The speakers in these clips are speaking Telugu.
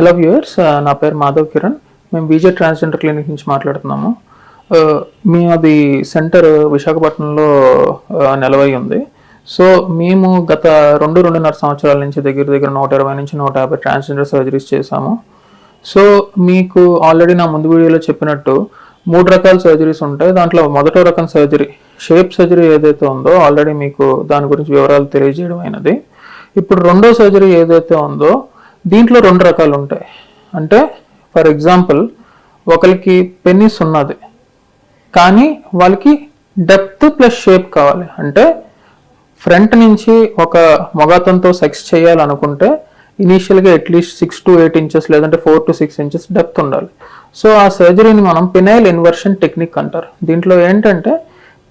హలో వ్యూయర్స్, నా పేరు మాధవ్ కిరణ్. మేము బీజే ట్రాన్స్జెండర్ క్లినిక్ నుంచి మాట్లాడుతున్నాము. అది సెంటర్ విశాఖపట్నంలో నెలవై ఉంది. సో మేము గత 2-2.5 సంవత్సరాల నుంచి దగ్గర 120 నుంచి 150 ట్రాన్స్జెండర్ సర్జరీస్ చేశాము. సో మీకు ఆల్రెడీ నా ముందు వీడియోలో చెప్పినట్టు 3 రకాల సర్జరీస్ ఉంటాయి. దాంట్లో మొదటో రకం సర్జరీ, షేప్ సర్జరీ ఏదైతే ఉందో ఆల్రెడీ మీకు దాని గురించి వివరాలు తెలియజేయడం అయినది. ఇప్పుడు రెండో సర్జరీ ఏదైతే ఉందో దీంట్లో 2 రకాలు ఉంటాయి. అంటే ఫర్ ఎగ్జాంపుల్, ఒకరికి పెన్నిస్ ఉన్నది కానీ వాళ్ళకి డెప్త్ ప్లస్ షేప్ కావాలి. అంటే ఫ్రంట్ నుంచి ఒక మగతంతో సెక్స్ చేయాలనుకుంటే ఇనీషియల్గా అట్లీస్ట్ 6 to 8 ఇంచెస్ లేదంటే 4 to 6 ఇంచెస్ డెప్త్ ఉండాలి. సో ఆ సర్జరీని మనం పెనైల్ ఇన్వర్షన్ టెక్నిక్ అంటారు. దీంట్లో ఏంటంటే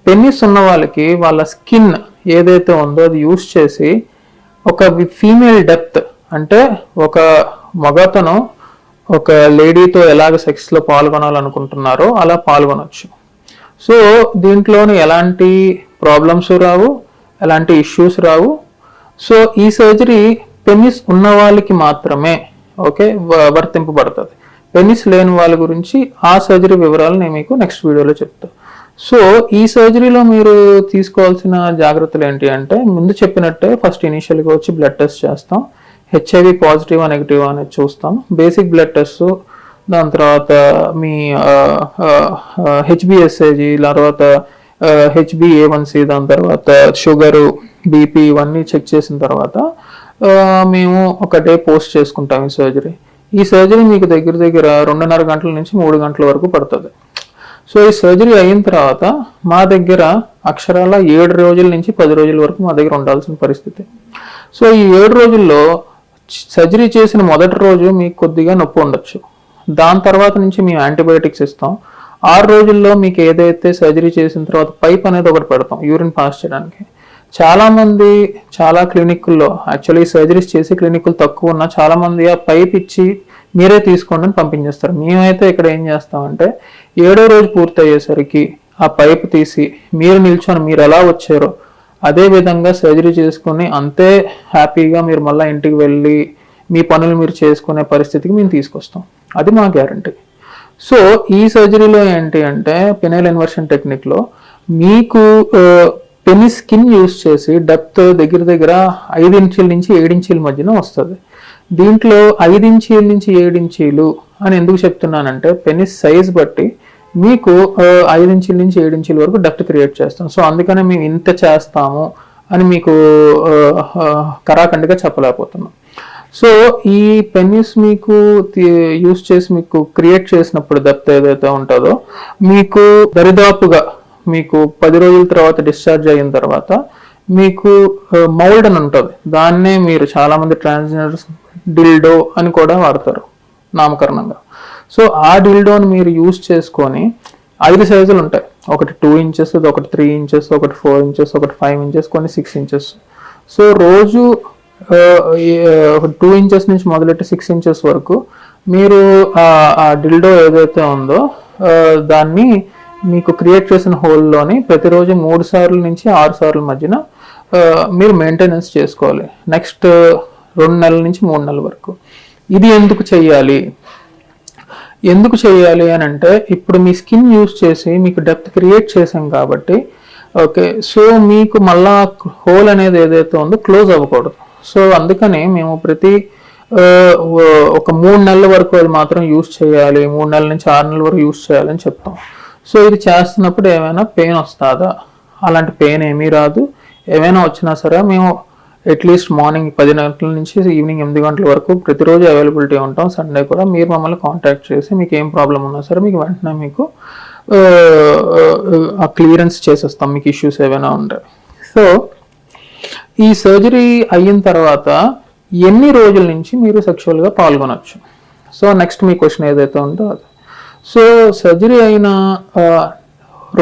పెన్నిస్ ఉన్న వాళ్ళకి వాళ్ళ స్కిన్ ఏదైతే ఉందో అది యూస్ చేసి ఒక ఫీమేల్ డెప్త్, అంటే ఒక మగతను ఒక లేడీతో ఎలాగ సెక్స్లో పాల్గొనాలనుకుంటున్నారో అలా పాల్గొనవచ్చు. సో దీంట్లోని ఎలాంటి ప్రాబ్లమ్స్ రావు, ఎలాంటి ఇష్యూస్ రావు. సో ఈ సర్జరీ పెన్నిస్ ఉన్న వాళ్ళకి మాత్రమే వర్తింపబడుతుంది. పెన్నిస్ లేని వాళ్ళ గురించి ఆ సర్జరీ వివరాలు నేను మీకు నెక్స్ట్ వీడియోలో చెప్తాను. సో ఈ సర్జరీలో మీరు తీసుకోవాల్సిన జాగ్రత్తలు ఏంటి అంటే, ముందు చెప్పినట్టే ఫస్ట్ ఇనీషియల్గా వచ్చి బ్లడ్ టెస్ట్ చేస్తాం. హెచ్ఐవి పాజిటివ్ నెగిటివ్ అనేది చూస్తాం. బేసిక్ బ్లడ్ టెస్ట్, దాని తర్వాత మీ హెచ్బిఎస్ఏజీ, తర్వాత హెచ్బిఏ1సి, దాని తర్వాత షుగరు, బీపీ ఇవన్నీ చెక్ చేసిన తర్వాత మేము ఒక డే పోస్ట్ చేసుకుంటాం ఈ సర్జరీ. ఈ సర్జరీ మీకు దగ్గర 2.5 గంటల నుంచి 3 గంటల వరకు పడుతుంది. సో ఈ సర్జరీ అయిన తర్వాత మా దగ్గర అక్షరాల 7 రోజుల నుంచి 10 రోజుల వరకు మా దగ్గర ఉండాల్సిన పరిస్థితి. సో ఈ 7 రోజుల్లో సర్జరీ చేసిన మొదటి రోజు మీకు కొద్దిగా నొప్పి ఉండొచ్చు. దాని తర్వాత నుంచి మేము యాంటీబయాటిక్స్ ఇస్తాం. 6 రోజుల్లో మీకు ఏదైతే సర్జరీ చేసిన తర్వాత పైప్ అనేది ఒకటి పెడతాం యూరిన్ పాస్ చేయడానికి. చాలామంది చాలా క్లినిక్ల్లో, యాక్చువల్లీ సర్జరీస్ చేసే క్లినిక్లు తక్కువ ఉన్నా చాలామంది ఆ పైప్ ఇచ్చి మీరే తీసుకోండి అని పంపించేస్తారు. మేమైతే ఇక్కడ ఏం చేస్తామంటే 7వ రోజు పూర్తయ్యేసరికి ఆ పైప్ తీసి మీరు నిల్చొని మీరు ఎలా వచ్చారో అదే విధంగా సర్జరీ చేసుకుని అంతే హ్యాపీగా మీరు మళ్ళీ ఇంటికి వెళ్ళి మీ పనులు మీరు చేసుకునే పరిస్థితికి మేము తీసుకొస్తాం. అది మా గ్యారంటీ. సో ఈ సర్జరీలో ఏంటి అంటే పెనైల్ ఇన్వర్షన్ టెక్నిక్లో మీకు పెనిస్ స్కిన్ యూస్ చేసి డెప్త్ దగ్గర 5 ఇంచీల నుంచి 7 ఇంచీల మధ్యన వస్తుంది. దీంట్లో 5 ఇంచీల నుంచి 7 ఇంచీలు అని ఎందుకు చెప్తున్నానంటే పెనిస్ సైజ్ బట్టి మీకు 5 ఇంచీల నుంచి 7 ఇంచీల వరకు డెప్త్ క్రియేట్ చేస్తాం. సో అందుకనే మేము ఇంత చేస్తాము అని మీకు కరాఖండిగా చెప్పలేకపోతున్నాం. సో ఈ పెన్నిస్ మీకు యూస్ చేసి మీకు క్రియేట్ చేసినప్పుడు డెప్త్ ఏదైతే ఉంటుందో మీకు దరిదాపుగా మీకు 10 రోజుల తర్వాత డిశ్చార్జ్ అయిన తర్వాత మీకు మౌల్డ్ అని ఉంటుంది. దాన్నే మీరు చాలామంది ట్రాన్స్జెండర్స్ డిల్డో అని కూడా వాడతారు నామకరణంగా. సో ఆ డిల్డోని మీరు యూస్ చేసుకొని 5 సైజులు ఉంటాయి. ఒకటి 2 ఇంచెస్, ఒకటి 3 ఇంచెస్, ఒకటి 4 ఇంచెస్, ఒకటి 5 ఇంచెస్, కొన్ని 6 ఇంచెస్. సో రోజు 2 ఇంచెస్ నుంచి మొదలెట్టి 6 ఇంచెస్ వరకు మీరు ఆ డిల్డో ఏదైతే ఉందో దాన్ని మీకు క్రియేట్ చేసిన హోల్లోని ప్రతిరోజు 3 సార్లు నుంచి 6 సార్ల మధ్యన మీరు మెయింటెనెన్స్ చేసుకోవాలి. నెక్స్ట్ 2 నెలల నుంచి 3 నెలల వరకు. ఇది ఎందుకు చేయాలి అని అంటే, ఇప్పుడు మీ స్కిన్ యూస్ చేసి మీకు డెప్త్ క్రియేట్ చేసాం కాబట్టి సో మీకు మళ్ళా హోల్ అనేది ఏదైతే ఉందో క్లోజ్ అవ్వకూడదు. సో అందుకని మేము ప్రతి ఒక 3 నెలల వరకు అది మాత్రం యూస్ చేయాలి, 3 నెలల నుంచి 6 నెలల వరకు యూస్ చేయాలని చెప్తాం. సో ఇది చేస్తున్నప్పుడు ఏమైనా పెయిన్ వస్తుందా? అలాంటి పెయిన్ ఏమీ రాదు. ఏమైనా వచ్చినా సరే మేము అట్లీస్ట్ మార్నింగ్ 10 గంటల నుంచి ఈవినింగ్ 8 గంటల వరకు ప్రతిరోజు అవైలబిలిటీ ఉంటాం. సండే కూడా మీరు మమ్మల్ని కాంటాక్ట్ చేసి మీకు ఏం ప్రాబ్లం ఉన్నా సరే మీకు వెంటనే మీకు ఆ క్లియరెన్స్ చేసేస్తాం మీకు ఇష్యూస్ ఏమైనా ఉంటాయి. సో ఈ సర్జరీ అయిన తర్వాత ఎన్ని రోజుల నుంచి మీరు సెక్షువల్గా పాల్గొనవచ్చు? సో నెక్స్ట్ మీ క్వశ్చన్ ఏదైతే ఉందో అది. సో సర్జరీ అయిన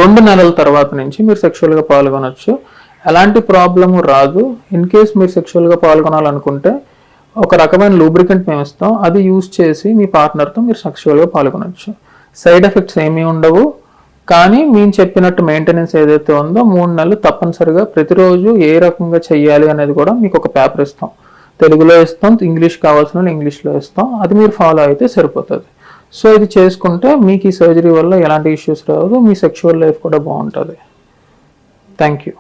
2 నెలల తర్వాత నుంచి మీరు సెక్షువల్గా పాల్గొనవచ్చు. ఎలాంటి ప్రాబ్లము రాదు. ఇన్ కేస్ మీరు సెక్షువల్గా పాల్గొనాలనుకుంటే ఒక రకమైన లూబ్రికెంట్ మేము ఇస్తాం. అది యూజ్ చేసి మీ పార్ట్నర్తో మీరు సెక్షువల్గా పాల్గొనవచ్చు. సైడ్ ఎఫెక్ట్స్ ఏమీ ఉండవు. కానీ మేము చెప్పినట్టు మెయింటెనెన్స్ ఏదైతే ఉందో 3 నెలలు తప్పనిసరిగా ప్రతిరోజు ఏ రకంగా చెయ్యాలి అనేది కూడా మీకు ఒక పేపర్ ఇస్తాం. తెలుగులో ఇస్తాం, ఇంగ్లీష్ కావాల్సిన ఇంగ్లీష్లో ఇస్తాం. అది మీరు ఫాలో అయితే సరిపోతుంది. సో ఇది చేసుకుంటే మీకు ఈ సర్జరీ వల్ల ఎలాంటి ఇష్యూస్ రాదు, మీ సెక్షువల్ లైఫ్ కూడా బాగుంటుంది. Thank you.